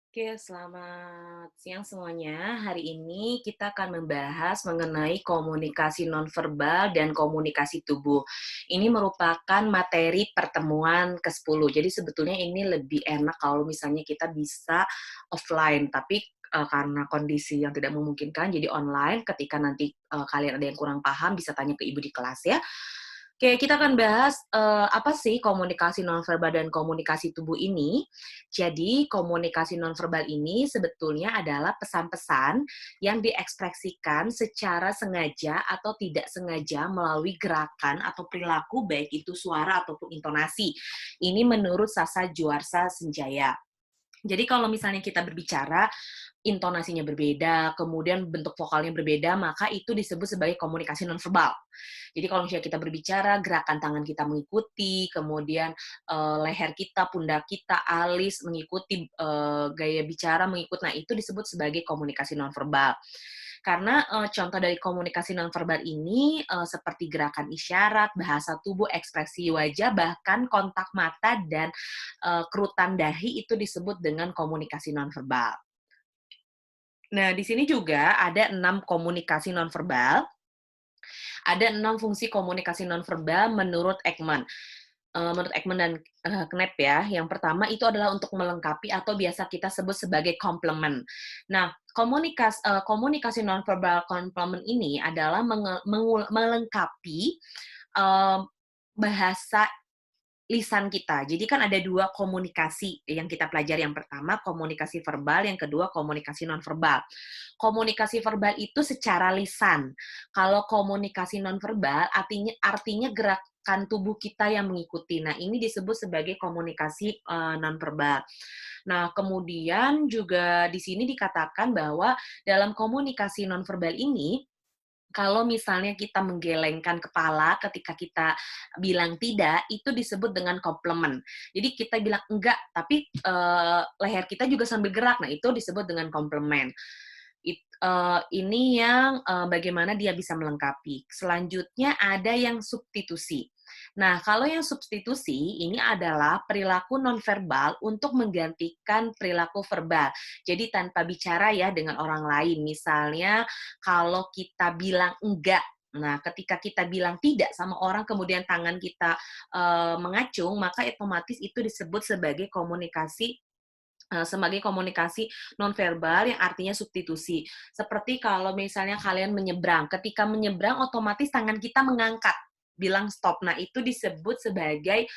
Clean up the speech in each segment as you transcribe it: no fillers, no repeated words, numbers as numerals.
Oke, selamat siang semuanya. Hari ini kita akan membahas mengenai komunikasi nonverbal dan komunikasi tubuh. Ini merupakan materi pertemuan ke-10. Jadi sebetulnya ini lebih enak kalau misalnya kita bisa offline, tapi karena kondisi yang tidak memungkinkan, jadi online. Ketika nanti kalian ada yang kurang paham, bisa tanya ke ibu di kelas ya. Oke, kita akan bahas apa sih komunikasi nonverbal dan komunikasi tubuh ini. Jadi, komunikasi nonverbal ini sebetulnya adalah pesan-pesan yang diekspresikan secara sengaja atau tidak sengaja melalui gerakan atau perilaku, baik itu suara ataupun intonasi. Ini menurut Sasa Juarsa Senjaya. Jadi kalau misalnya kita berbicara, intonasinya berbeda, kemudian bentuk vokalnya berbeda, maka itu disebut sebagai komunikasi nonverbal. Jadi kalau misalnya kita berbicara, gerakan tangan kita mengikuti, kemudian leher kita, pundak kita, alis mengikuti, gaya bicara mengikut, nah itu disebut sebagai komunikasi nonverbal. Karena contoh dari komunikasi nonverbal ini seperti gerakan isyarat, bahasa tubuh, ekspresi wajah, bahkan kontak mata dan kerutan dahi itu disebut dengan komunikasi nonverbal. Nah, di sini juga ada 6 komunikasi nonverbal, ada 6 fungsi komunikasi nonverbal menurut Ekman. Menurut Ekman dan Knepp ya, yang pertama itu adalah untuk melengkapi atau biasa kita sebut sebagai komplement. Nah, komunikasi nonverbal komplement ini adalah melengkapi eee, bahasa lisan kita. Jadi kan ada 2 komunikasi yang kita pelajari, yang pertama komunikasi verbal, yang kedua komunikasi nonverbal. Komunikasi verbal itu secara lisan. Kalau komunikasi nonverbal artinya artinya gerakan tubuh kita yang mengikuti. Nah, ini disebut sebagai komunikasi nonverbal. Nah, kemudian juga di sini dikatakan bahwa dalam komunikasi nonverbal ini, kalau misalnya kita menggelengkan kepala ketika kita bilang tidak, itu disebut dengan komplement. Jadi kita bilang enggak, tapi leher kita juga sambil gerak. Nah, itu disebut dengan komplement. Ini yang bagaimana dia bisa melengkapi. Selanjutnya ada yang substitusi. Nah, kalau yang substitusi ini adalah perilaku nonverbal untuk menggantikan perilaku verbal. Jadi tanpa bicara ya dengan orang lain. Misalnya kalau kita bilang enggak, nah, ketika kita bilang tidak sama orang, kemudian tangan kita mengacung, maka otomatis itu disebut sebagai komunikasi nonverbal yang artinya substitusi. Seperti kalau misalnya kalian menyeberang, ketika menyeberang otomatis tangan kita mengangkat, bilang stop. Nah, itu disebut sebagai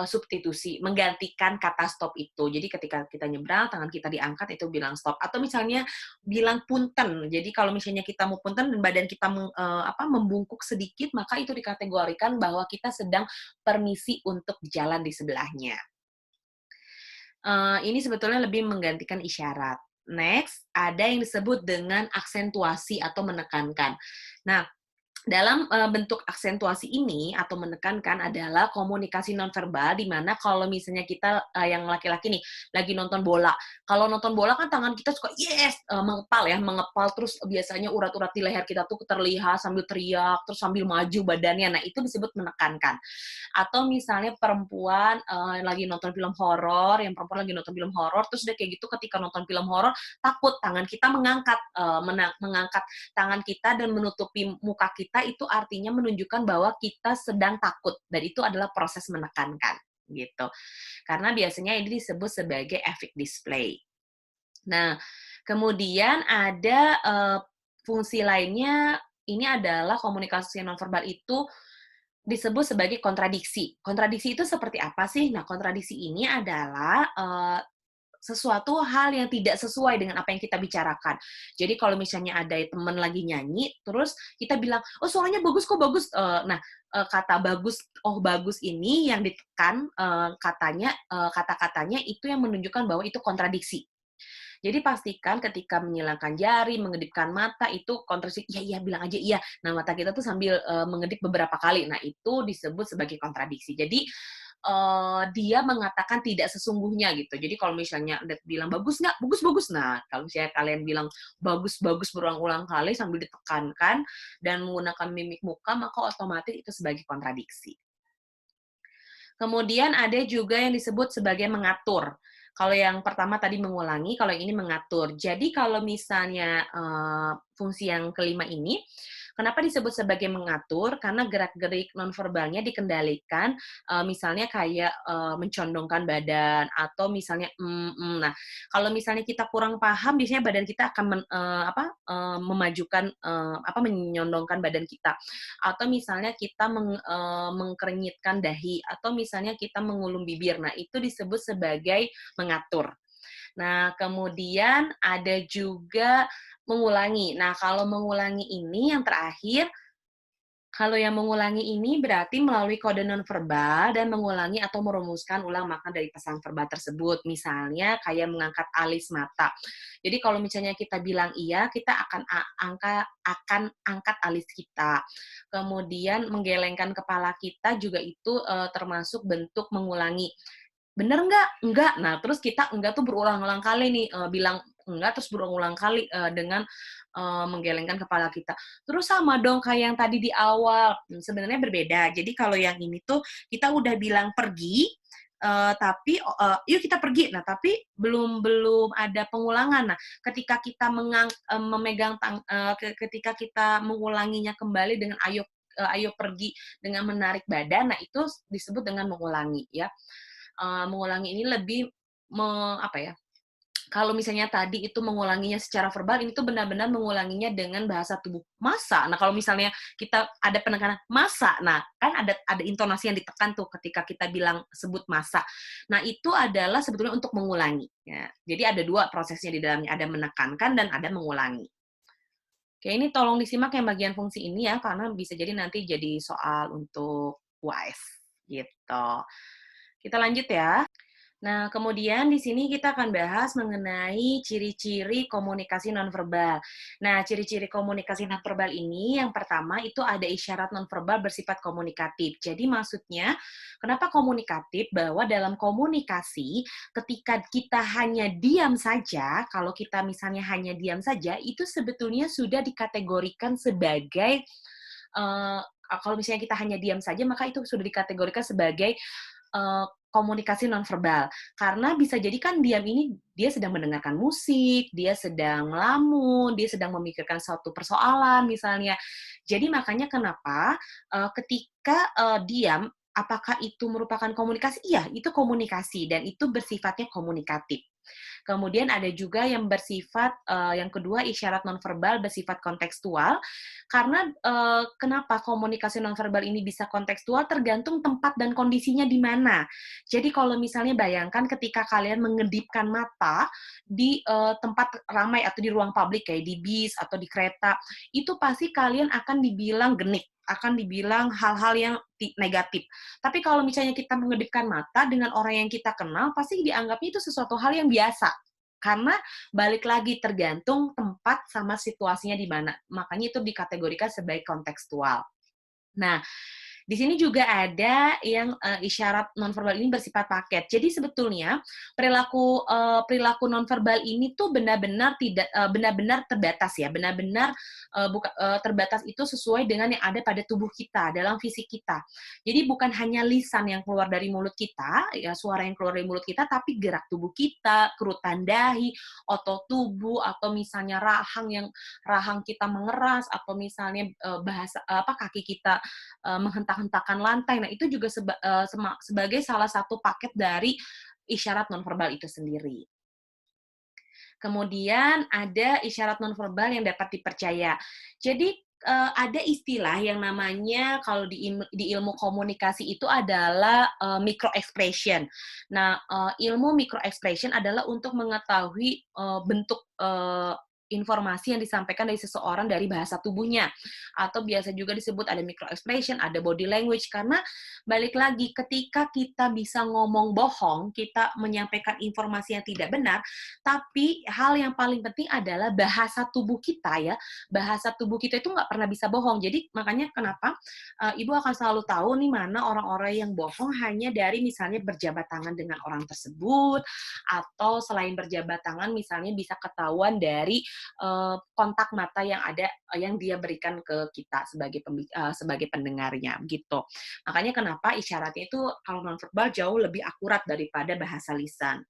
substitusi, menggantikan kata stop itu. Jadi ketika kita nyebrang, tangan kita diangkat, itu bilang stop. Atau misalnya bilang punten. Jadi kalau misalnya kita mau punten dan badan kita membungkuk sedikit, maka itu dikategorikan bahwa kita sedang permisi untuk jalan di sebelahnya. Ini sebetulnya lebih menggantikan isyarat. Next, ada yang disebut dengan aksentuasi atau menekankan. Nah, dalam bentuk aksentuasi ini atau menekankan adalah komunikasi nonverbal, di mana kalau misalnya kita yang laki-laki nih lagi nonton bola. Kalau nonton bola kan tangan kita suka yes, mengepal ya, mengepal terus biasanya urat-urat di leher kita tuh terlihat sambil teriak, terus sambil maju badannya. Nah, itu disebut menekankan. Atau misalnya perempuan lagi nonton film horor, yang perempuan lagi nonton film horor, terus udah kayak gitu ketika nonton film horor takut, tangan kita mengangkat tangan kita dan menutupi muka kita, itu artinya menunjukkan bahwa kita sedang takut, dan itu adalah proses menekankan gitu. Karena biasanya ini disebut sebagai efek display. Nah, kemudian ada fungsi lainnya, ini adalah komunikasi nonverbal itu disebut sebagai kontradiksi. Kontradiksi itu seperti apa sih? Nah, kontradiksi ini adalah sesuatu hal yang tidak sesuai dengan apa yang kita bicarakan. Jadi kalau misalnya ada teman lagi nyanyi, terus kita bilang, "Oh, suaranya bagus kok, bagus." Nah, kata bagus, "Oh, bagus" ini yang ditekan kata-katanya itu yang menunjukkan bahwa itu kontradiksi. Jadi pastikan ketika menyilangkan jari, mengedipkan mata, itu kontrasik, "Iya iya, bilang aja iya." Nah, mata kita tuh sambil, mengedip beberapa kali. Nah, itu disebut sebagai kontradiksi. Jadi, dia mengatakan tidak sesungguhnya gitu. Jadi kalau misalnya bilang, "Bagus nggak?" "Bagus bagus." Nah, kalau misalnya kalian bilang, "Bagus bagus" berulang-ulang kali sambil ditekankan dan menggunakan mimik muka, maka otomatis itu sebagai kontradiksi. Kemudian ada juga yang disebut sebagai mengatur. Kalau yang pertama tadi mengulangi, kalau yang ini mengatur. Jadi kalau misalnya fungsi yang kelima ini, kenapa disebut sebagai mengatur? Karena gerak-gerik nonverbalnya dikendalikan, misalnya kayak mencondongkan badan atau misalnya Nah, kalau misalnya kita kurang paham, biasanya badan kita akan memajukan menyondongkan badan kita, atau misalnya kita mengkerenyitkan dahi, atau misalnya kita mengulum bibir. Nah, itu disebut sebagai mengatur. Nah, kemudian ada juga mengulangi. Nah, kalau mengulangi ini yang terakhir, kalau yang mengulangi ini berarti melalui kode nonverbal dan mengulangi atau merumuskan ulang makna dari pesan verbal tersebut. Misalnya kayak mengangkat alis mata. Jadi kalau misalnya kita bilang iya, kita akan angkat alis kita. Kemudian menggelengkan kepala kita juga itu termasuk bentuk mengulangi. Bener nggak? Enggak. Nah, terus kita enggak tuh berulang-ulang kali nih, bilang enggak, terus berulang-ulang kali, dengan, menggelengkan kepala kita. Terus sama dong kayak yang tadi di awal, sebenarnya berbeda. Jadi kalau yang ini tuh kita udah bilang pergi, tapi, "Yuk kita pergi." Nah, tapi belum ada pengulangan. Nah, ketika kita memegang ketika kita mengulanginya kembali dengan, "Ayo pergi," dengan menarik badan, nah itu disebut dengan mengulangi, ya. Mengulangi ini lebih apa ya, kalau misalnya tadi itu mengulanginya secara verbal, ini tuh benar-benar mengulanginya dengan bahasa tubuh. "Masa?" Nah, kalau misalnya kita ada penekanan, "Masa?" Nah, kan ada intonasi yang ditekan tuh ketika kita bilang sebut "masa." Nah, itu adalah sebetulnya untuk mengulangi, ya. Jadi ada 2 prosesnya di dalamnya, ada menekankan dan ada mengulangi. Oke, ini tolong disimak yang bagian fungsi ini ya, karena bisa jadi nanti jadi soal untuk UAS, gitu. Kita lanjut ya. Nah, kemudian di sini kita akan bahas mengenai ciri-ciri komunikasi nonverbal. Nah, ciri-ciri komunikasi nonverbal ini yang pertama itu ada isyarat nonverbal bersifat komunikatif. Jadi maksudnya, kenapa komunikatif? Bahwa dalam komunikasi, ketika kita hanya diam saja, kalau kita misalnya hanya diam saja, itu sebetulnya sudah dikategorikan sebagai kalau misalnya kita hanya diam saja, maka itu sudah dikategorikan sebagai komunikasi nonverbal. Karena bisa jadi kan diam ini dia sedang mendengarkan musik, dia sedang melamun, dia sedang memikirkan suatu persoalan misalnya. Jadi makanya kenapa ketika diam, apakah itu merupakan komunikasi? Iya, itu komunikasi dan itu bersifatnya komunikatif. Kemudian ada juga yang bersifat yang kedua isyarat nonverbal bersifat kontekstual. Karena kenapa komunikasi nonverbal ini bisa kontekstual tergantung tempat dan kondisinya di mana. Jadi kalau misalnya bayangkan ketika kalian mengedipkan mata di tempat ramai atau di ruang publik kayak di bis atau di kereta, itu pasti kalian akan dibilang genit, akan dibilang hal-hal yang negatif. Tapi kalau misalnya kita mengedipkan mata dengan orang yang kita kenal, pasti dianggapnya itu sesuatu hal yang biasa. Karena balik lagi tergantung tempat sama situasinya di mana. Makanya itu dikategorikan sebagai kontekstual. Nah, di sini juga ada yang isyarat nonverbal ini bersifat paket. Jadi sebetulnya perilaku nonverbal ini tuh benar-benar terbatas ya, benar-benar terbatas itu sesuai dengan yang ada pada tubuh kita, dalam fisik kita. Jadi bukan hanya lisan yang keluar dari mulut kita, ya suara yang keluar dari mulut kita, tapi gerak tubuh kita, kerutan dahi, otot tubuh, atau misalnya rahang kita mengeras, atau misalnya kaki kita menghentak-hentakan lantai. Nah, itu juga sebagai salah satu paket dari isyarat nonverbal itu sendiri. Kemudian ada isyarat nonverbal yang dapat dipercaya. Jadi ada istilah yang namanya kalau di ilmu komunikasi itu adalah micro expression. Nah, ilmu micro expression adalah untuk mengetahui bentuk informasi yang disampaikan dari seseorang dari bahasa tubuhnya, atau biasa juga disebut ada micro expression, ada body language. Karena balik lagi ketika kita bisa ngomong bohong, kita menyampaikan informasi yang tidak benar, tapi hal yang paling penting adalah bahasa tubuh kita ya. Bahasa tubuh kita itu nggak pernah bisa bohong. Jadi makanya kenapa Ibu akan selalu tahu nih mana orang-orang yang bohong hanya dari misalnya berjabat tangan dengan orang tersebut, atau selain berjabat tangan misalnya bisa ketahuan dari kontak mata yang ada yang dia berikan ke kita sebagai pendengarnya gitu. Makanya kenapa isyaratnya itu kalau nonverbal jauh lebih akurat daripada bahasa lisan.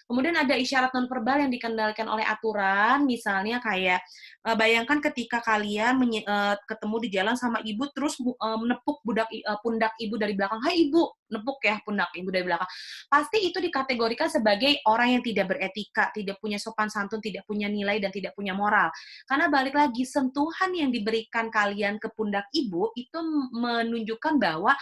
Kemudian ada isyarat nonverbal yang dikendalikan oleh aturan, misalnya kayak, bayangkan ketika kalian ketemu di jalan sama ibu terus menepuk pundak ibu dari belakang, "Hai ibu!" Nepuk ya pundak ibu dari belakang. Pasti itu dikategorikan sebagai orang yang tidak beretika, tidak punya sopan santun, tidak punya nilai, dan tidak punya moral. Karena balik lagi, sentuhan yang diberikan kalian ke pundak ibu, itu menunjukkan bahwa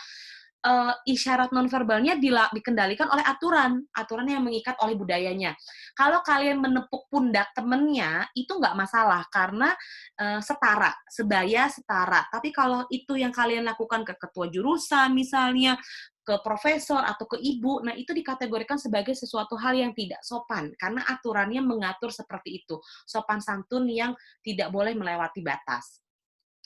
isyarat nonverbalnya dikendalikan oleh aturan, aturan yang mengikat oleh budayanya. Kalau kalian menepuk pundak temennya, itu nggak masalah, karena setara, sebaya setara. Tapi kalau itu yang kalian lakukan ke ketua jurusan misalnya, ke profesor atau ke ibu, nah itu dikategorikan sebagai sesuatu hal yang tidak sopan, karena aturannya mengatur seperti itu, sopan santun yang tidak boleh melewati batas.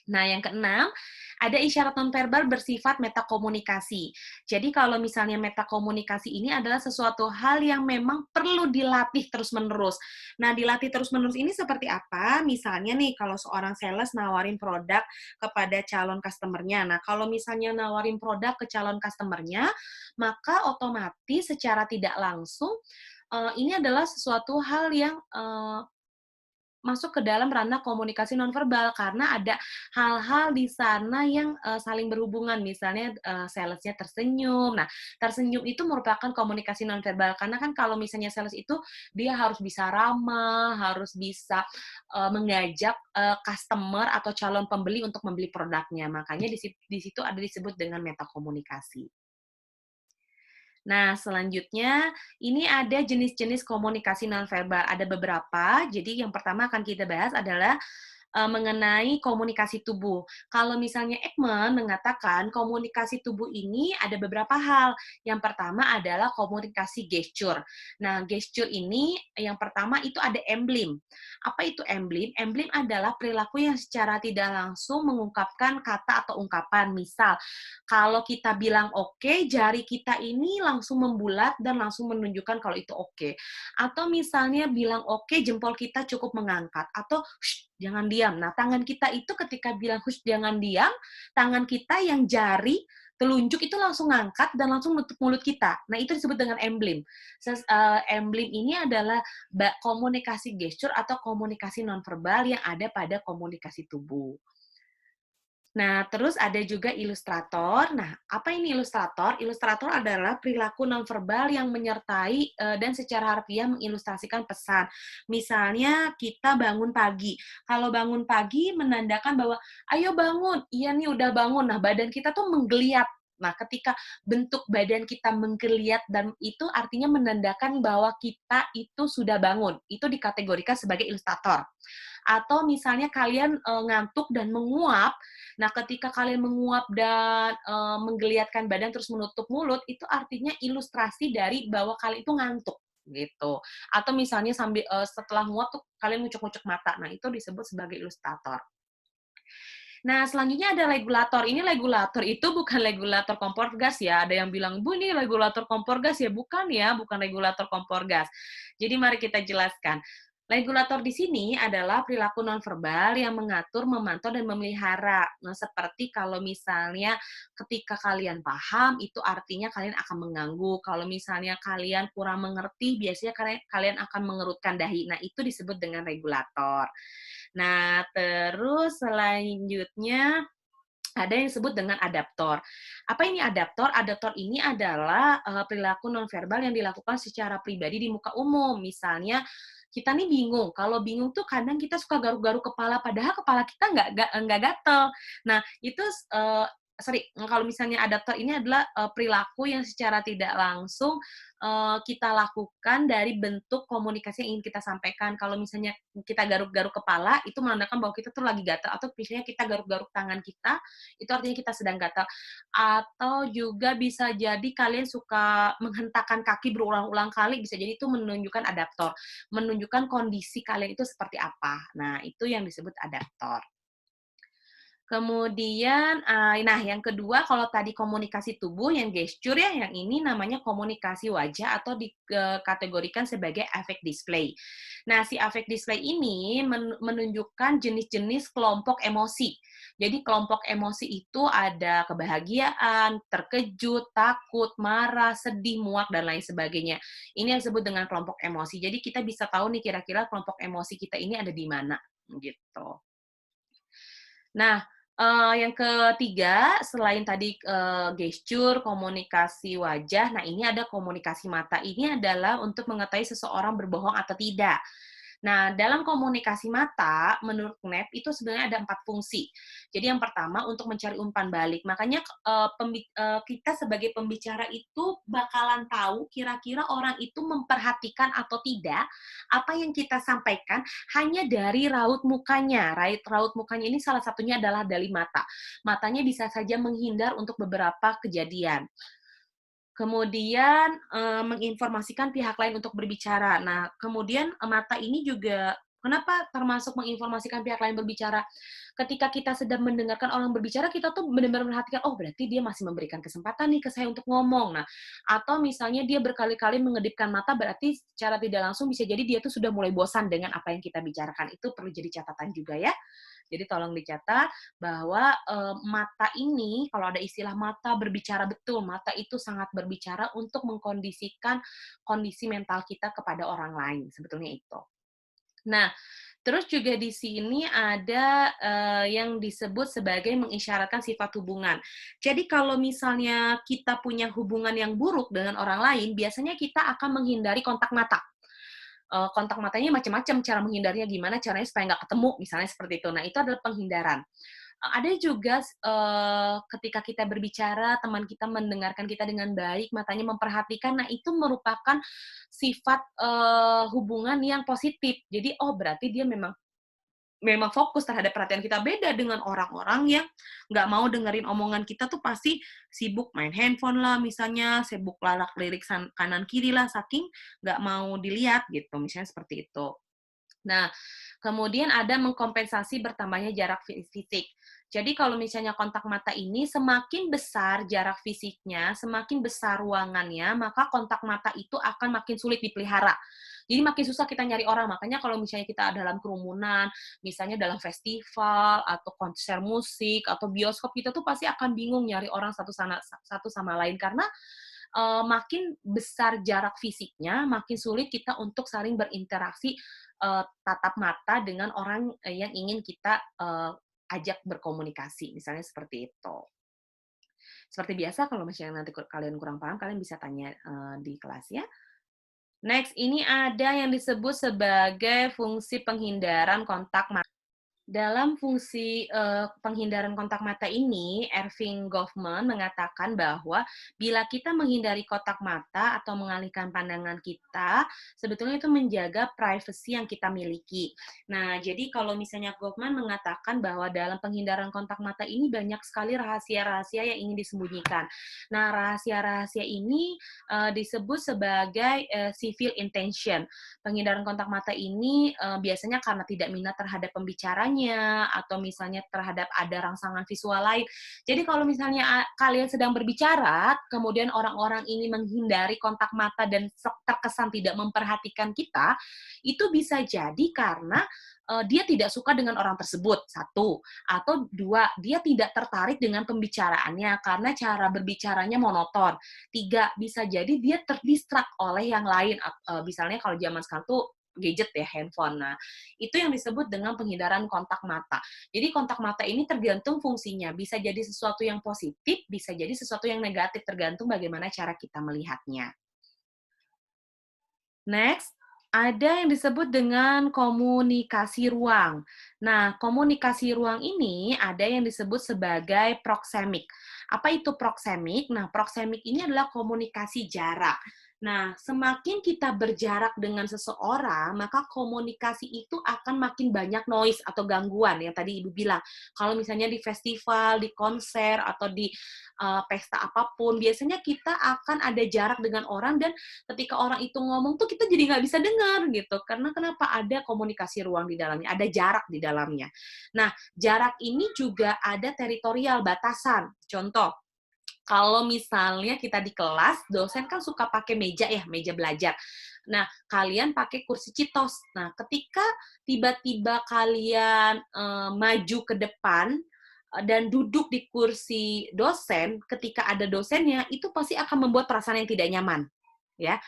Nah, yang keenam, ada isyarat nonverbal bersifat metakomunikasi. Jadi kalau misalnya metakomunikasi ini adalah sesuatu hal yang memang perlu dilatih terus-menerus. Nah, dilatih terus-menerus ini seperti apa? Misalnya nih, kalau seorang sales nawarin produk kepada calon customer-nya. Nah, kalau misalnya nawarin produk ke calon customer-nya, maka otomatis secara tidak langsung, ini adalah sesuatu hal yang masuk ke dalam ranah komunikasi nonverbal, karena ada hal-hal di sana yang saling berhubungan, misalnya sales-nya tersenyum. Nah, tersenyum itu merupakan komunikasi nonverbal, karena kan kalau misalnya sales itu dia harus bisa ramah, harus bisa mengajak customer atau calon pembeli untuk membeli produknya. Makanya di situ ada disebut dengan metakomunikasi. Nah, selanjutnya ini ada jenis-jenis komunikasi nonverbal. Ada beberapa. Jadi yang pertama akan kita bahas adalah mengenai komunikasi tubuh. Kalau misalnya Ekman mengatakan komunikasi tubuh ini ada beberapa hal. Yang pertama adalah komunikasi gesture. Nah, gesture ini yang pertama itu ada emblem. Apa itu emblem? Emblem adalah perilaku yang secara tidak langsung mengungkapkan kata atau ungkapan. Misal, kalau kita bilang oke, jari kita ini langsung membulat dan langsung menunjukkan kalau itu oke. Atau misalnya bilang oke, jempol kita cukup mengangkat. Atau jangan diam. Nah, tangan kita itu ketika bilang jangan diam, tangan kita yang jari telunjuk itu langsung ngangkat dan langsung nutup mulut kita. Nah, itu disebut dengan emblem. Emblem ini adalah komunikasi gesture atau komunikasi nonverbal yang ada pada komunikasi tubuh. Nah, terus ada juga ilustrator. Nah, apa ini ilustrator? Ilustrator adalah perilaku nonverbal yang menyertai dan secara harfiah mengilustrasikan pesan. Misalnya kita bangun pagi. Kalau bangun pagi menandakan bahwa ayo bangun. Iya nih udah bangun. Nah, badan kita tuh menggeliat. Nah, ketika bentuk badan kita menggeliat dan itu artinya menandakan bahwa kita itu sudah bangun. Itu dikategorikan sebagai ilustrator. Atau misalnya kalian ngantuk dan menguap. Nah, ketika kalian menguap dan menggeliatkan badan terus menutup mulut, itu artinya ilustrasi dari bahwa kalian itu ngantuk gitu. Atau misalnya sambil setelah nguap tuh kalian ngucek-ngucek mata. Nah, itu disebut sebagai ilustrator. Nah, selanjutnya ada regulator. Ini regulator itu bukan regulator kompor gas ya. Ada yang bilang, "Bu, ini regulator kompor gas ya?" Bukan ya, bukan regulator kompor gas. Jadi mari kita jelaskan. Regulator di sini adalah perilaku nonverbal yang mengatur, memantau, dan memelihara. Nah, seperti kalau misalnya ketika kalian paham, itu artinya kalian akan mengganggu. Kalau misalnya kalian kurang mengerti, biasanya kalian akan mengerutkan dahi. Nah, itu disebut dengan regulator. Nah, terus selanjutnya ada yang disebut dengan adaptor. Apa ini adaptor? Adaptor ini adalah perilaku nonverbal yang dilakukan secara pribadi di muka umum. Misalnya, kita nih bingung. Kalau bingung tuh kadang kita suka garuk-garuk kepala, padahal kepala kita nggak gatel. Nah, itu kalau misalnya adaptor ini adalah perilaku yang secara tidak langsung kita lakukan dari bentuk komunikasi yang ingin kita sampaikan. Kalau misalnya kita garuk-garuk kepala, itu menandakan bahwa kita tuh lagi gatal. Atau misalnya kita garuk-garuk tangan kita, itu artinya kita sedang gatal. Atau juga bisa jadi kalian suka menghentakkan kaki berulang-ulang kali, bisa jadi itu menunjukkan adaptor. Menunjukkan kondisi kalian itu seperti apa. Nah, itu yang disebut adaptor. Kemudian, nah yang kedua kalau tadi komunikasi tubuh yang gesture ya, yang ini namanya komunikasi wajah atau dikategorikan sebagai affect display. Nah, si affect display ini menunjukkan jenis-jenis kelompok emosi. Jadi kelompok emosi itu ada kebahagiaan, terkejut, takut, marah, sedih, muak, dan lain sebagainya. Ini yang disebut dengan kelompok emosi. Jadi kita bisa tahu nih kira-kira kelompok emosi kita ini ada di mana, gitu. Nah, yang ketiga selain tadi, gesture, komunikasi wajah, nah ini ada komunikasi mata. Ini adalah untuk mengetahui seseorang berbohong atau tidak. Nah, dalam komunikasi mata, menurut Knapp itu sebenarnya ada 4 fungsi. Jadi yang pertama untuk mencari umpan balik. Makanya, kita sebagai pembicara itu bakalan tahu kira-kira orang itu memperhatikan atau tidak apa yang kita sampaikan hanya dari raut mukanya. Raut mukanya ini salah satunya adalah dari mata. Matanya bisa saja menghindar untuk beberapa kejadian. Kemudian, menginformasikan pihak lain untuk berbicara. Nah, kemudian, mata ini juga kenapa termasuk menginformasikan pihak lain berbicara? Ketika kita sedang mendengarkan orang berbicara, kita tuh benar-benar memperhatikan, "Oh, berarti dia masih memberikan kesempatan nih ke saya untuk ngomong." Nah, atau misalnya dia berkali-kali mengedipkan mata, berarti secara tidak langsung bisa jadi dia tuh sudah mulai bosan dengan apa yang kita bicarakan. Itu perlu jadi catatan juga ya. Jadi tolong dicatat bahwa, mata ini kalau ada istilah mata berbicara, betul, mata itu sangat berbicara untuk mengkondisikan kondisi mental kita kepada orang lain, sebetulnya itu. Nah, terus juga di sini ada, yang disebut sebagai mengisyaratkan sifat hubungan. Jadi kalau misalnya kita punya hubungan yang buruk dengan orang lain, biasanya kita akan menghindari kontak mata. Kontak matanya macam-macam, cara menghindarnya gimana, caranya supaya nggak ketemu, misalnya seperti itu. Nah, itu adalah penghindaran. Ada juga ketika kita berbicara, teman kita mendengarkan kita dengan baik, matanya memperhatikan, nah itu merupakan sifat, hubungan yang positif. Jadi, oh berarti dia memang memang fokus terhadap perhatian kita. Beda dengan orang-orang yang nggak mau dengerin omongan kita tuh pasti sibuk main handphone lah misalnya, sibuk lalak-lirik kanan kiri lah, saking nggak mau dilihat gitu, misalnya seperti itu. Nah, kemudian ada mengkompensasi bertambahnya jarak fisik. Jadi kalau misalnya kontak mata ini semakin besar jarak fisiknya, semakin besar ruangannya, maka kontak mata itu akan makin sulit dipelihara. Jadi makin susah kita nyari orang. Makanya kalau misalnya kita dalam kerumunan, misalnya dalam festival atau konser musik atau bioskop, kita tuh pasti akan bingung nyari orang satu sama lain karena makin besar jarak fisiknya, makin sulit kita untuk saling berinteraksi tatap mata dengan orang yang ingin kita ajak berkomunikasi, misalnya seperti itu. Seperti biasa kalau misalnya nanti kalian kurang paham, kalian bisa tanya di kelas ya. Next, ini ada yang disebut sebagai fungsi penghindaran kontak mata. Dalam fungsi, penghindaran kontak mata ini, Erving Goffman mengatakan bahwa bila kita menghindari kontak mata atau mengalihkan pandangan kita, sebetulnya itu menjaga privasi yang kita miliki. Nah, jadi kalau misalnya Goffman mengatakan bahwa dalam penghindaran kontak mata ini banyak sekali rahasia-rahasia yang ingin disembunyikan. Nah, rahasia-rahasia ini, disebut sebagai, civil intention. Penghindaran kontak mata ini, biasanya karena tidak minat terhadap pembicaranya, atau misalnya terhadap ada rangsangan visual lain. Jadi kalau misalnya kalian sedang berbicara, kemudian orang-orang ini menghindari kontak mata dan terkesan tidak memperhatikan kita, itu bisa jadi karena, dia tidak suka dengan orang tersebut, satu. Atau dua, dia tidak tertarik dengan pembicaraannya karena cara berbicaranya monoton. Tiga, bisa jadi dia terdistrak oleh yang lain. Misalnya kalau zaman sekarang tuh gadget ya, handphone. Nah, itu yang disebut dengan penghindaran kontak mata. Jadi kontak mata ini tergantung fungsinya. Bisa jadi sesuatu yang positif, bisa jadi sesuatu yang negatif, tergantung bagaimana cara kita melihatnya. Next, ada yang disebut dengan komunikasi ruang. Nah, komunikasi ruang ini ada yang disebut sebagai proxemic. Apa itu proxemic? Nah, proxemic ini adalah komunikasi jarak. Nah, semakin kita berjarak dengan seseorang, maka komunikasi itu akan makin banyak noise atau gangguan yang tadi Ibu bilang. Kalau misalnya di festival, di konser, atau di pesta apapun, biasanya kita akan ada jarak dengan orang dan ketika orang itu ngomong tuh kita jadi nggak bisa dengar gitu. Karena kenapa? Ada komunikasi ruang di dalamnya, ada jarak di dalamnya. Nah, jarak ini juga ada teritorial, batasan. Contoh, kalau misalnya kita di kelas, dosen kan suka pakai meja ya, meja belajar. Nah, kalian pakai kursi citos. Nah, ketika tiba-tiba kalian maju ke depan dan duduk di kursi dosen, ketika ada dosennya, itu pasti akan membuat perasaan yang tidak nyaman. Ya,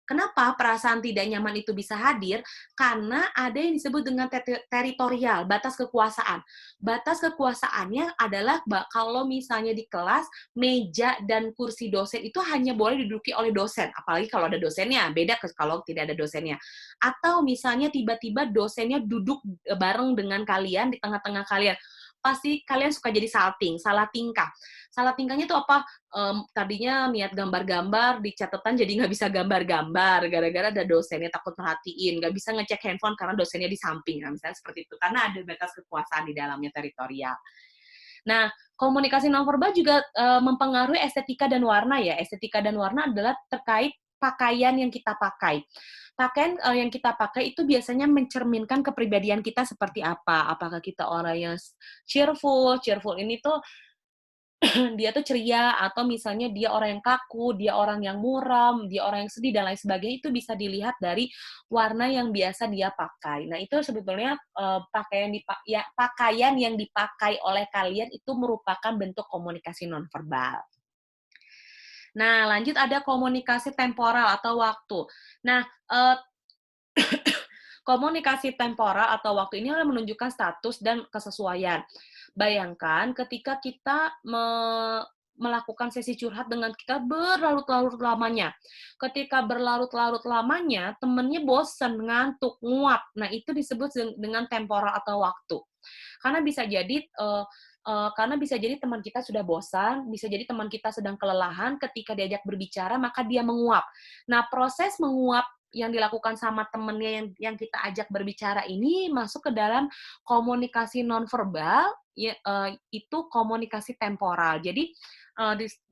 kenapa perasaan tidak nyaman itu bisa hadir? Karena ada yang disebut dengan teritorial, batas kekuasaan. Batas kekuasaannya adalah kalau misalnya di kelas, meja dan kursi dosen itu hanya boleh diduduki oleh dosen, apalagi kalau ada dosennya, beda kalau tidak ada dosennya. Atau misalnya tiba-tiba dosennya duduk bareng dengan kalian, di tengah-tengah kalian. Pasti kalian suka jadi salting, salah tingkah. Salah tingkahnya itu apa? Tadinya niat gambar-gambar di catatan jadi nggak bisa gambar-gambar gara-gara ada dosennya takut perhatiin, nggak bisa ngecek handphone karena dosennya di samping, nah, misalnya seperti itu, karena ada batas kekuasaan di dalamnya teritorial. Nah, komunikasi nonverbal juga mempengaruhi estetika dan warna ya. Estetika dan warna adalah terkait pakaian yang kita pakai. Pakaian yang kita pakai itu biasanya mencerminkan kepribadian kita seperti apa. Apakah kita orang yang cheerful, cheerful ini tuh dia tuh ceria, atau misalnya dia orang yang kaku, dia orang yang muram, dia orang yang sedih, dan lain sebagainya, itu bisa dilihat dari warna yang biasa dia pakai. Nah, itu sebetulnya pakaian yang dipakai oleh kalian itu merupakan bentuk komunikasi nonverbal. Nah, lanjut ada komunikasi temporal atau waktu. Nah, komunikasi temporal atau waktu ini adalah menunjukkan status dan kesesuaian. Bayangkan ketika kita melakukan sesi curhat dengan kita berlarut-larut lamanya. Ketika berlarut-larut lamanya, temennya bosan, ngantuk, nguap. Nah, itu disebut dengan temporal atau waktu. Karena bisa jadi karena bisa jadi teman kita sudah bosan, bisa jadi teman kita sedang kelelahan, ketika diajak berbicara maka dia menguap. Nah, proses menguap yang dilakukan sama temennya yang kita ajak berbicara ini masuk ke dalam komunikasi nonverbal, ya, itu komunikasi temporal. Jadi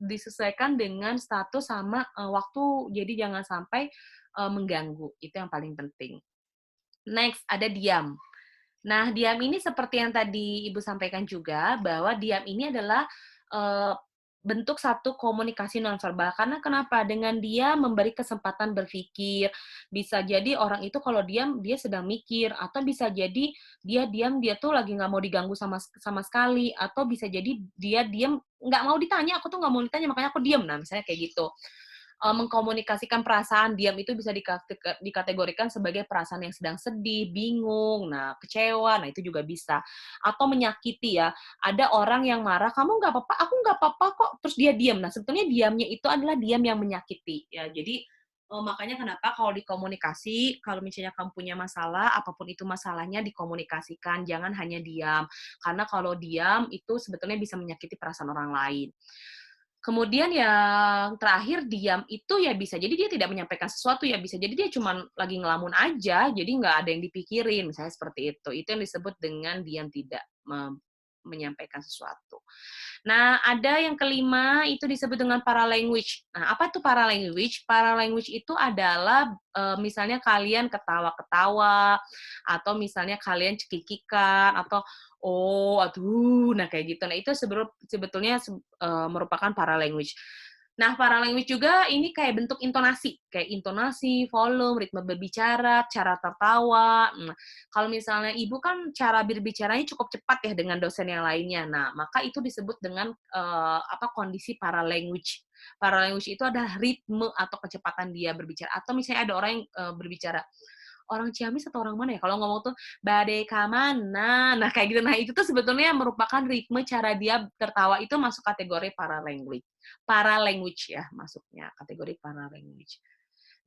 disesuaikan dengan status sama waktu, jadi jangan sampai mengganggu. Itu yang paling penting. Next, ada diam. Nah, diam ini seperti yang tadi Ibu sampaikan juga, bahwa diam ini adalah bentuk satu komunikasi nonverbal. Karena kenapa? Dengan dia memberi kesempatan berpikir. Bisa jadi orang itu kalau diam, dia sedang mikir. Atau bisa jadi dia diam, dia tuh lagi nggak mau diganggu sama sekali. Atau bisa jadi dia diam, nggak mau ditanya, aku tuh nggak mau ditanya, makanya aku diam. Nah, misalnya kayak gitu. Mengkomunikasikan perasaan, diam itu bisa dikategorikan sebagai perasaan yang sedang sedih, bingung, nah kecewa, nah itu juga bisa. Atau menyakiti ya, ada orang yang marah, "Kamu nggak apa-apa, aku nggak apa-apa kok," terus dia diam. Nah, sebetulnya diamnya itu adalah diam yang menyakiti, ya. Jadi, makanya kenapa kalau dikomunikasi, kalau misalnya kamu punya masalah, apapun itu masalahnya dikomunikasikan, jangan hanya diam. Karena kalau diam, itu sebetulnya bisa menyakiti perasaan orang lain. Kemudian yang terakhir, diam itu ya bisa jadi dia tidak menyampaikan sesuatu, ya bisa jadi dia cuma lagi ngelamun aja, jadi nggak ada yang dipikirin, misalnya seperti itu. Itu yang disebut dengan diam tidak menyampaikan sesuatu. Nah, ada yang kelima, itu disebut dengan paralanguage. Nah, apa itu paralanguage? Paralanguage itu adalah, misalnya kalian ketawa-ketawa, atau misalnya kalian cekikikan, atau, "Oh," aduh, nah kayak gitu. Nah, itu sebetulnya merupakan paralanguage. Nah, paralanguage juga ini kayak bentuk intonasi, kayak intonasi, volume, ritme berbicara, cara tertawa. Nah, kalau misalnya Ibu kan cara berbicaranya cukup cepat ya dengan dosen yang lainnya. Nah, maka itu disebut dengan kondisi paralanguage. Paralanguage itu adalah ritme atau kecepatan dia berbicara. Atau misalnya ada orang yang berbicara, orang Ciamis atau orang mana ya? Kalau ngomong tuh, "Badai ka mana?" Nah, kayak gitu. Nah, itu tuh sebetulnya merupakan ritme cara dia tertawa, itu masuk kategori paralanguage. Paralanguage ya masuknya, kategori paralanguage.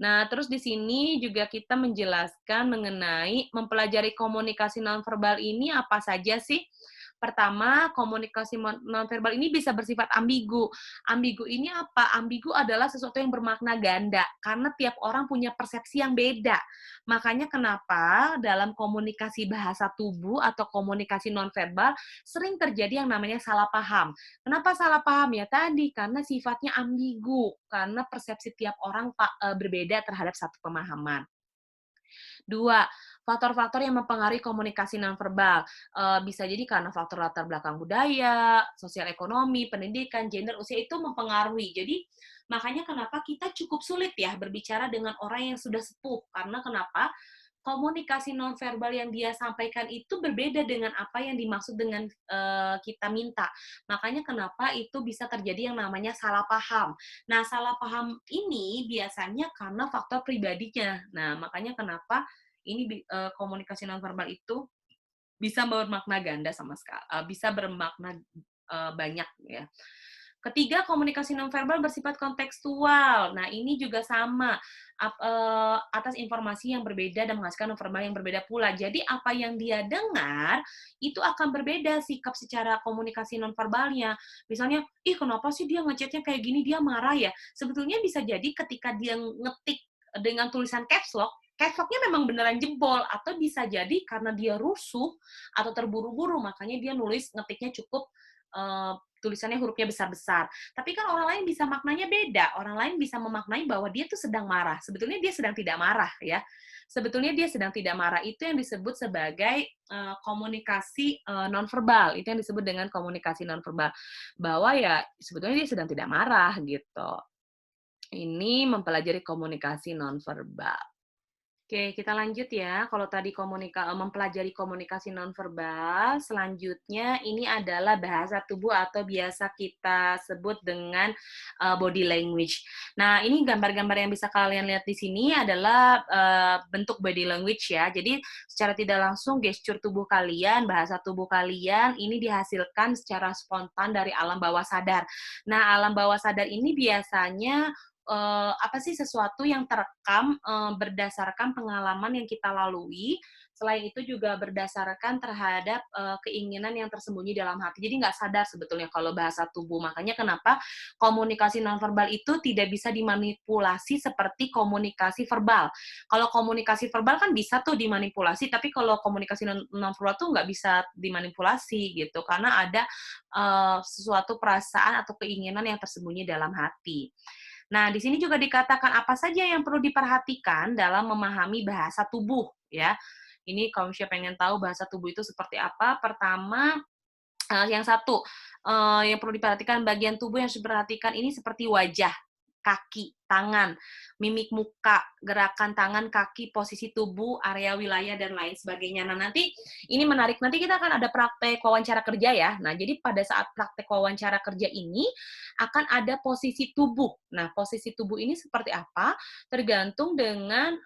Nah, terus di sini juga kita menjelaskan mengenai mempelajari komunikasi nonverbal ini apa saja sih? Pertama, komunikasi nonverbal ini bisa bersifat ambigu. Ambigu ini apa? Ambigu adalah sesuatu yang bermakna ganda, karena tiap orang punya persepsi yang beda. Makanya kenapa dalam komunikasi bahasa tubuh atau komunikasi nonverbal sering terjadi yang namanya salah paham. Kenapa salah paham? Ya tadi, karena sifatnya ambigu, karena persepsi tiap orang berbeda terhadap satu pemahaman. Dua, faktor-faktor yang mempengaruhi komunikasi nonverbal. Bisa jadi karena faktor latar belakang budaya, sosial ekonomi, pendidikan, gender, usia itu mempengaruhi. Jadi, makanya kenapa kita cukup sulit ya berbicara dengan orang yang sudah sepuh. Karena kenapa? Komunikasi nonverbal yang dia sampaikan itu berbeda dengan apa yang dimaksud dengan kita minta. Makanya kenapa itu bisa terjadi yang namanya salah paham. Nah, salah paham ini biasanya karena faktor pribadinya. Nah, makanya kenapa ini komunikasi nonverbal itu bisa bermakna ganda sama sekali, bisa bermakna banyak ya. Ketiga, komunikasi nonverbal bersifat kontekstual. Nah, ini juga sama atas informasi yang berbeda dan menghasilkan nonverbal yang berbeda pula. Jadi, apa yang dia dengar itu akan berbeda sikap secara komunikasi nonverbalnya. Misalnya, ih kenapa sih dia ngechatnya kayak gini, dia marah ya? Sebetulnya bisa jadi ketika dia ngetik dengan tulisan caps lock, caps lock-nya memang beneran jebol, atau bisa jadi karena dia rusuh atau terburu-buru, makanya dia nulis ngetiknya cukup tulisannya hurufnya besar-besar. Tapi kan orang lain bisa maknanya beda. Orang lain bisa memaknai bahwa dia tuh sedang marah. Sebetulnya dia sedang tidak marah ya. Sebetulnya dia sedang tidak marah. Itu yang disebut sebagai komunikasi nonverbal. Itu yang disebut dengan komunikasi nonverbal. Bahwa ya sebetulnya dia sedang tidak marah gitu. Ini mempelajari komunikasi nonverbal. Oke, kita lanjut ya. Kalau tadi mempelajari komunikasi nonverbal, selanjutnya ini adalah bahasa tubuh atau biasa kita sebut dengan body language. Nah, ini gambar-gambar yang bisa kalian lihat di sini adalah bentuk body language ya. Jadi, secara tidak langsung gestur tubuh kalian, bahasa tubuh kalian ini dihasilkan secara spontan dari alam bawah sadar. Nah, alam bawah sadar ini biasanya apa sih sesuatu yang terekam berdasarkan pengalaman yang kita lalui. Selain itu juga berdasarkan terhadap keinginan yang tersembunyi dalam hati. Jadi nggak sadar sebetulnya kalau bahasa tubuh. Makanya kenapa komunikasi nonverbal itu tidak bisa dimanipulasi seperti komunikasi verbal. Kalau komunikasi verbal kan bisa tuh dimanipulasi, tapi kalau komunikasi nonverbal tuh nggak bisa dimanipulasi gitu, karena ada sesuatu perasaan atau keinginan yang tersembunyi dalam hati. Nah, di sini juga dikatakan apa saja yang perlu diperhatikan dalam memahami bahasa tubuh, ya. Ini kalau misalnya pengen tahu bahasa tubuh itu seperti apa, pertama, yang satu, yang perlu diperhatikan bagian tubuh yang harus diperhatikan ini seperti wajah, kaki, tangan, mimik muka, gerakan tangan, kaki, posisi tubuh, area wilayah, dan lain sebagainya. Nah, nanti ini menarik. Nanti kita akan ada praktek wawancara kerja ya. Nah, jadi pada saat praktek wawancara kerja ini akan ada posisi tubuh. Nah, posisi tubuh ini seperti apa? Tergantung dengan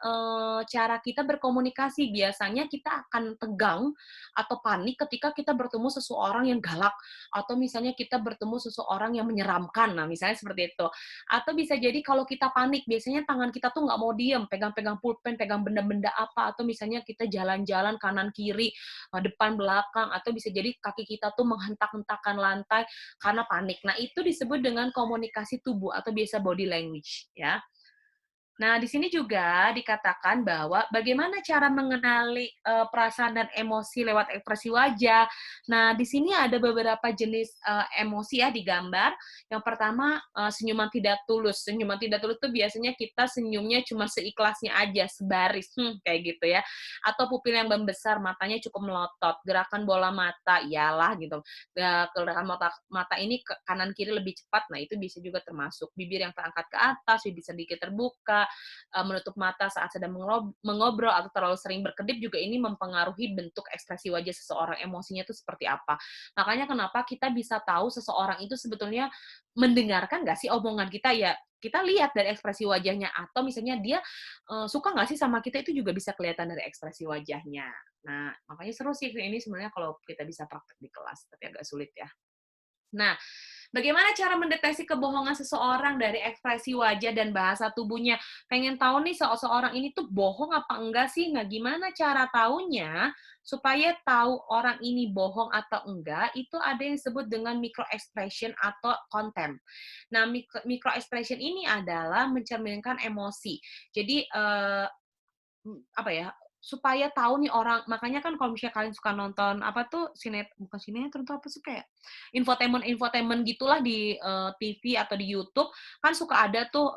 cara kita berkomunikasi. Biasanya kita akan tegang atau panik ketika kita bertemu seseorang yang galak, atau misalnya kita bertemu seseorang yang menyeramkan. Nah, misalnya seperti itu. Atau bisa jadi kalau kita panik, biasanya tangan kita tuh nggak mau diem, pegang-pegang pulpen, pegang benda-benda apa, atau misalnya kita jalan-jalan kanan kiri, depan belakang, atau bisa jadi kaki kita tuh menghentak-hentakan lantai karena panik. Nah, itu disebut dengan komunikasi tubuh atau biasa body language ya. Nah, di sini juga dikatakan bahwa bagaimana cara mengenali perasaan dan emosi lewat ekspresi wajah. Nah, di sini ada beberapa jenis emosi ya di gambar. Yang pertama, senyuman tidak tulus. Senyuman tidak tulus itu biasanya kita senyumnya cuma seikhlasnya aja, sebaris, kayak gitu ya. Atau pupil yang membesar, matanya cukup melotot. Gerakan bola mata, iyalah gitu. Gerakan mata ini ke kanan kiri lebih cepat, nah itu bisa juga termasuk. Bibir yang terangkat ke atas, bibir sedikit terbuka, menutup mata saat sedang mengobrol atau terlalu sering berkedip juga ini mempengaruhi bentuk ekspresi wajah seseorang, emosinya itu seperti apa. Makanya kenapa kita bisa tahu seseorang itu sebetulnya mendengarkan nggak sih omongan kita, ya kita lihat dari ekspresi wajahnya, atau misalnya dia suka nggak sih sama kita, itu juga bisa kelihatan dari ekspresi wajahnya. Nah, makanya seru sih ini sebenarnya kalau kita bisa praktek di kelas, tapi agak sulit ya. Nah, bagaimana cara mendeteksi kebohongan seseorang dari ekspresi wajah dan bahasa tubuhnya? Pengen tahu nih seseorang ini tuh bohong apa enggak sih? Nah, gimana cara taunya supaya tahu orang ini bohong atau enggak? Itu ada yang disebut dengan micro expression atau contempt. Nah, micro expression ini adalah mencerminkan emosi. Jadi, apa ya, supaya tahu nih orang, makanya kan kalau misalnya kalian suka nonton apa tuh, bukan sinetron tuh apa sih, kayak infotainment gitulah di, TV atau di YouTube, kan suka ada tuh,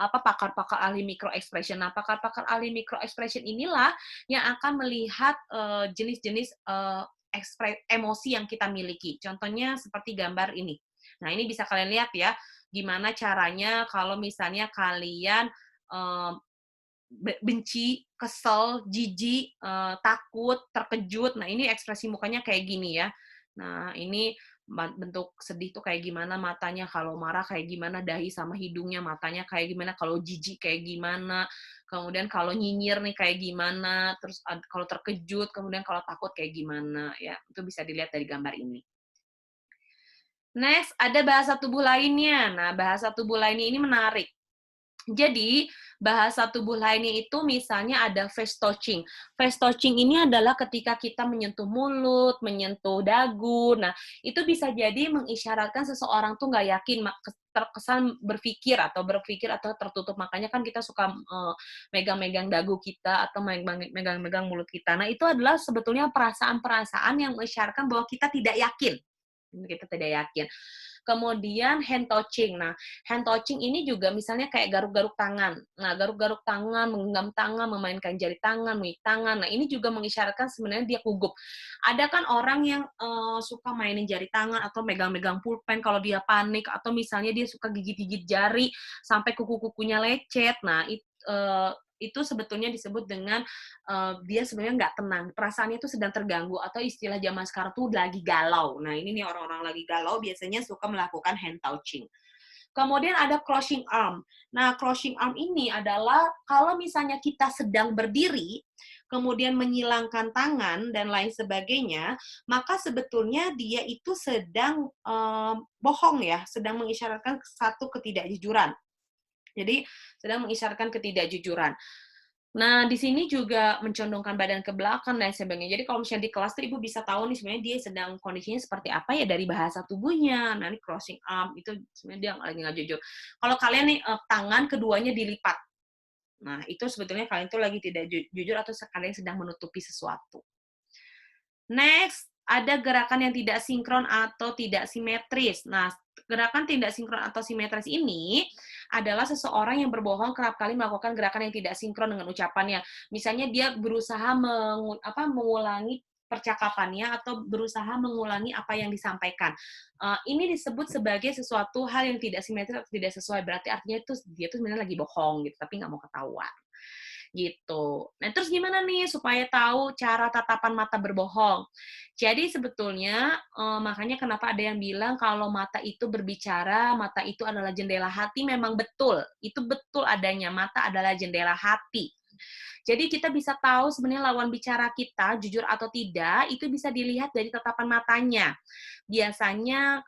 apa, pakar-pakar ahli micro expression. Nah, pakar-pakar ahli micro expression inilah yang akan melihat, jenis-jenis, emosi yang kita miliki. Contohnya seperti gambar ini. Nah, ini bisa kalian lihat ya, gimana caranya kalau misalnya kalian, eee benci, kesel, jijik, takut, terkejut. Nah, ini ekspresi mukanya kayak gini ya. Nah, ini bentuk sedih tuh kayak gimana matanya, kalau marah kayak gimana dahi sama hidungnya, matanya kayak gimana, kalau jijik kayak gimana, kemudian kalau nyinyir nih kayak gimana, terus kalau terkejut, kemudian kalau takut kayak gimana, ya. Itu bisa dilihat dari gambar ini. Next, ada bahasa tubuh lainnya. Nah, bahasa tubuh lainnya ini menarik. Jadi, bahasa tubuh lainnya itu misalnya ada face touching. Face touching ini adalah ketika kita menyentuh mulut, menyentuh dagu. Nah, itu bisa jadi mengisyaratkan seseorang tuh nggak yakin, terkesan berpikir atau tertutup. Makanya kan kita suka megang-megang dagu kita atau megang-megang mulut kita. Nah, itu adalah sebetulnya perasaan-perasaan yang mengisyaratkan bahwa kita tidak yakin. Kita tidak yakin. Kemudian hand touching. Nah, hand touching ini juga misalnya kayak garuk-garuk tangan. Nah, garuk-garuk tangan, menggenggam tangan, memainkan jari tangan, mengik tangan. Nah, ini juga mengisyaratkan sebenarnya dia gugup. Ada kan orang yang suka mainin jari tangan atau megang-megang pulpen kalau dia panik, atau misalnya dia suka gigit-gigit jari sampai kuku-kukunya lecet. Nah, itu sebetulnya disebut dengan dia sebenarnya nggak tenang, perasaannya itu sedang terganggu, atau istilah zaman sekarang tuh lagi galau. Nah, ini nih orang-orang lagi galau biasanya suka melakukan hand touching. Kemudian ada crossing arm. Nah, crossing arm ini adalah kalau misalnya kita sedang berdiri, kemudian menyilangkan tangan dan lain sebagainya, maka sebetulnya dia itu sedang bohong ya, sedang mengisyaratkan satu ketidakjujuran. Jadi sedang mengisyaratkan ketidakjujuran. Nah, di sini juga mencondongkan badan ke belakang dan sebagainya. Jadi kalau misalnya di kelas tuh ibu bisa tahu nih sebenarnya dia sedang kondisinya seperti apa ya dari bahasa tubuhnya. Nah, ini crossing arm itu sebenarnya dia lagi nggak jujur. Kalau kalian nih tangan keduanya dilipat. Nah, itu sebetulnya kalian tuh lagi tidak jujur atau kalian sedang menutupi sesuatu. Next, ada gerakan yang tidak sinkron atau tidak simetris. Nah, gerakan tidak sinkron atau simetris ini adalah seseorang yang berbohong kerap kali melakukan gerakan yang tidak sinkron dengan ucapannya. Misalnya dia berusaha mengulangi percakapannya atau berusaha mengulangi apa yang disampaikan. Ini disebut sebagai sesuatu hal yang tidak simetris atau tidak sesuai. Berarti artinya itu dia tuh sebenarnya lagi bohong gitu, tapi nggak mau ketahuan gitu. Nah, terus gimana nih supaya tahu cara tatapan mata berbohong? Jadi sebetulnya makanya kenapa ada yang bilang kalau mata itu berbicara, mata itu adalah jendela hati, memang betul. Itu betul adanya, mata adalah jendela hati. Jadi kita bisa tahu sebenarnya lawan bicara kita jujur atau tidak, itu bisa dilihat dari tatapan matanya. Biasanya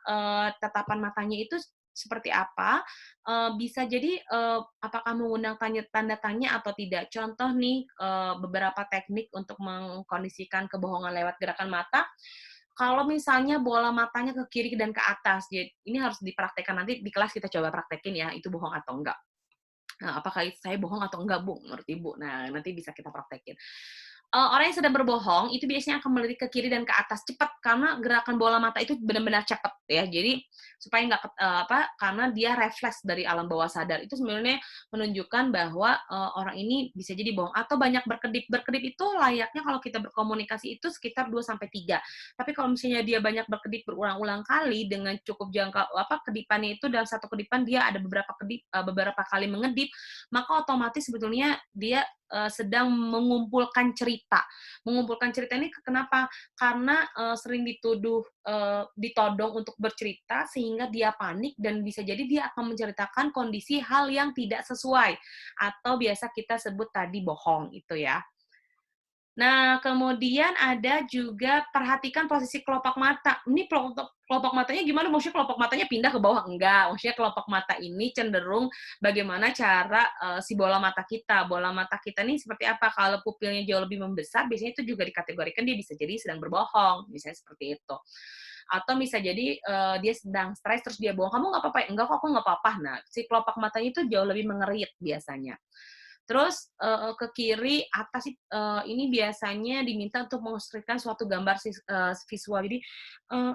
tatapan matanya itu seperti apa, bisa jadi apakah mengundang tanda tanya atau tidak. Contoh nih, beberapa teknik untuk mengkondisikan kebohongan lewat gerakan mata, kalau misalnya bola matanya ke kiri dan ke atas, jadi ini harus dipraktekkan, nanti di kelas kita coba praktekin ya, itu bohong atau enggak. Nah, apakah saya bohong atau enggak, Bu, menurut Ibu? Nah, nanti bisa kita praktekin. Orang yang sedang berbohong itu biasanya akan melirik ke kiri dan ke atas cepat karena gerakan bola mata itu benar-benar cepat ya. Jadi supaya nggak karena dia refleks dari alam bawah sadar. Itu sebenarnya menunjukkan bahwa orang ini bisa jadi bohong atau banyak berkedip. Berkedip itu layaknya kalau kita berkomunikasi itu sekitar 2 sampai 3. Tapi kalau misalnya dia banyak berkedip berulang-ulang kali dengan cukup jangka kedipannya itu dalam satu kedipan dia ada beberapa kali mengedip, maka otomatis sebetulnya dia sedang mengumpulkan cerita. Mengumpulkan cerita ini kenapa? Karena sering ditodong untuk bercerita sehingga dia panik dan bisa jadi dia akan menceritakan kondisi hal yang tidak sesuai atau biasa kita sebut tadi bohong itu ya. Nah, kemudian ada juga perhatikan posisi kelopak mata. Ini kelopak matanya gimana? Maksudnya kelopak matanya pindah ke bawah? Enggak, maksudnya kelopak mata ini cenderung bagaimana cara, si bola mata kita. Bola mata kita nih seperti apa, kalau pupilnya jauh lebih membesar, biasanya itu juga dikategorikan dia bisa jadi sedang berbohong, misalnya seperti itu. Atau bisa jadi, dia sedang stres terus dia bohong, "Kamu nggak apa-apa ya?" "Enggak kok, aku nggak apa-apa." Nah, si kelopak matanya itu jauh lebih mengerit biasanya. Terus, ke kiri atas ini biasanya diminta untuk mengonstruksikan suatu gambar visual. Jadi,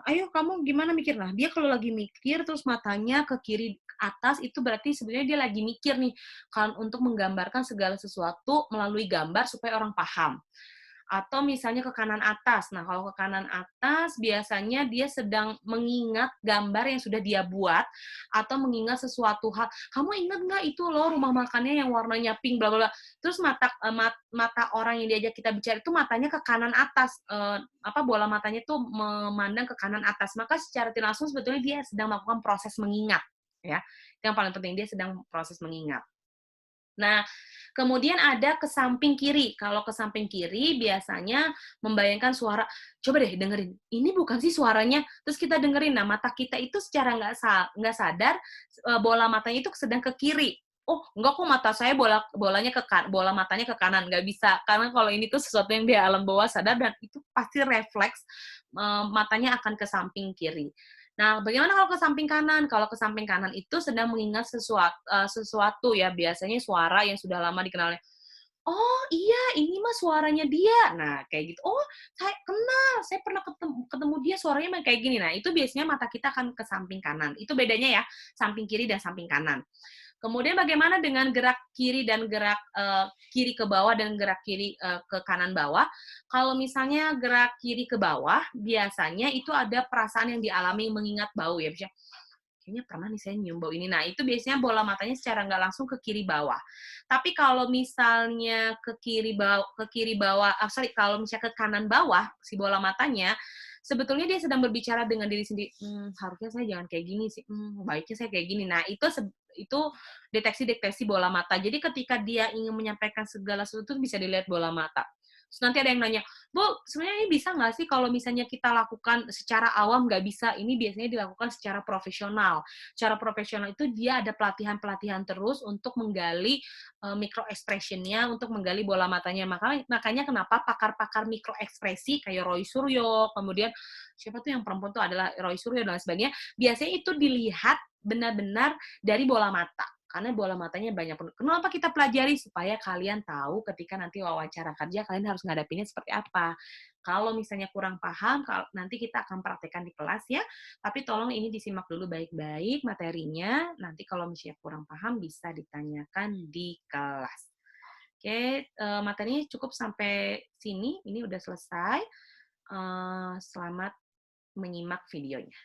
"Ayo kamu gimana mikir?" Nah, dia kalau lagi mikir terus matanya ke kiri ke atas, itu berarti sebenarnya dia lagi mikir nih, kan untuk menggambarkan segala sesuatu melalui gambar supaya orang paham. Atau misalnya ke kanan atas. Nah, kalau ke kanan atas biasanya dia sedang mengingat gambar yang sudah dia buat atau mengingat sesuatu hal, "Kamu ingat nggak itu loh rumah makannya yang warnanya pink bla bla bla." Terus mata orang yang diajak kita bicara itu matanya ke kanan atas, bola matanya tuh memandang ke kanan atas. Maka secara tidak langsung sebetulnya dia sedang melakukan proses mengingat, ya. Itu yang paling penting, dia sedang proses mengingat. Nah, kemudian ada ke samping kiri. Kalau ke samping kiri biasanya membayangkan suara, "Coba deh dengerin, ini bukan sih suaranya?" Terus kita dengerin. Nah, mata kita itu secara nggak sadar, bola matanya itu sedang ke kiri. "Oh, enggak kok mata saya bola matanya ke kanan." Nggak bisa, karena kalau ini tuh sesuatu yang di alam bawah sadar dan itu pasti refleks, matanya akan ke samping kiri. Nah, bagaimana kalau ke samping kanan? Kalau ke samping kanan itu sedang mengingat sesuatu ya, biasanya suara yang sudah lama dikenalnya. "Oh iya, ini mah suaranya dia." Nah, kayak gitu. "Oh, saya kenal, saya pernah ketemu dia, suaranya emang kayak gini." Nah, itu biasanya mata kita akan ke samping kanan. Itu bedanya ya, samping kiri dan samping kanan. Kemudian bagaimana dengan gerak kiri dan gerak, kiri ke bawah dan gerak kiri, ke kanan bawah? Kalau misalnya gerak kiri ke bawah, biasanya itu ada perasaan yang dialami mengingat bau ya, misalnya, "Kayaknya pernah nih saya nyium bau ini." Nah, itu biasanya bola matanya secara nggak langsung ke kiri bawah. Tapi kalau misalnya ke kiri bawah, sorry, kalau misalnya ke kanan bawah, si bola matanya, sebetulnya dia sedang berbicara dengan diri sendiri, harusnya saya jangan kayak gini sih, baiknya saya kayak gini." Nah, itu deteksi-deteksi bola mata. Jadi ketika dia ingin menyampaikan segala sesuatu bisa dilihat bola mata. Terus nanti ada yang nanya, "Bu, sebenarnya ini bisa nggak sih kalau misalnya kita lakukan secara awam?" Nggak bisa, ini biasanya dilakukan secara profesional. Secara profesional itu dia ada pelatihan-pelatihan terus untuk menggali, micro expression-nya, untuk menggali bola matanya. Makanya kenapa pakar-pakar mikro ekspresi kayak Roy Suryo, kemudian siapa tuh yang perempuan tuh adalah Roy Suryo dan sebagainya, biasanya itu dilihat benar-benar dari bola mata. Karena bola matanya banyak. Kenapa kita pelajari? Supaya kalian tahu ketika nanti wawancara kerja, kalian harus ngadapinnya seperti apa. Kalau misalnya kurang paham, nanti kita akan praktekkan di kelas ya. Tapi tolong ini disimak dulu baik-baik materinya. Nanti kalau misalnya kurang paham, bisa ditanyakan di kelas. Oke, materinya cukup sampai sini. Ini udah selesai. Selamat menyimak videonya.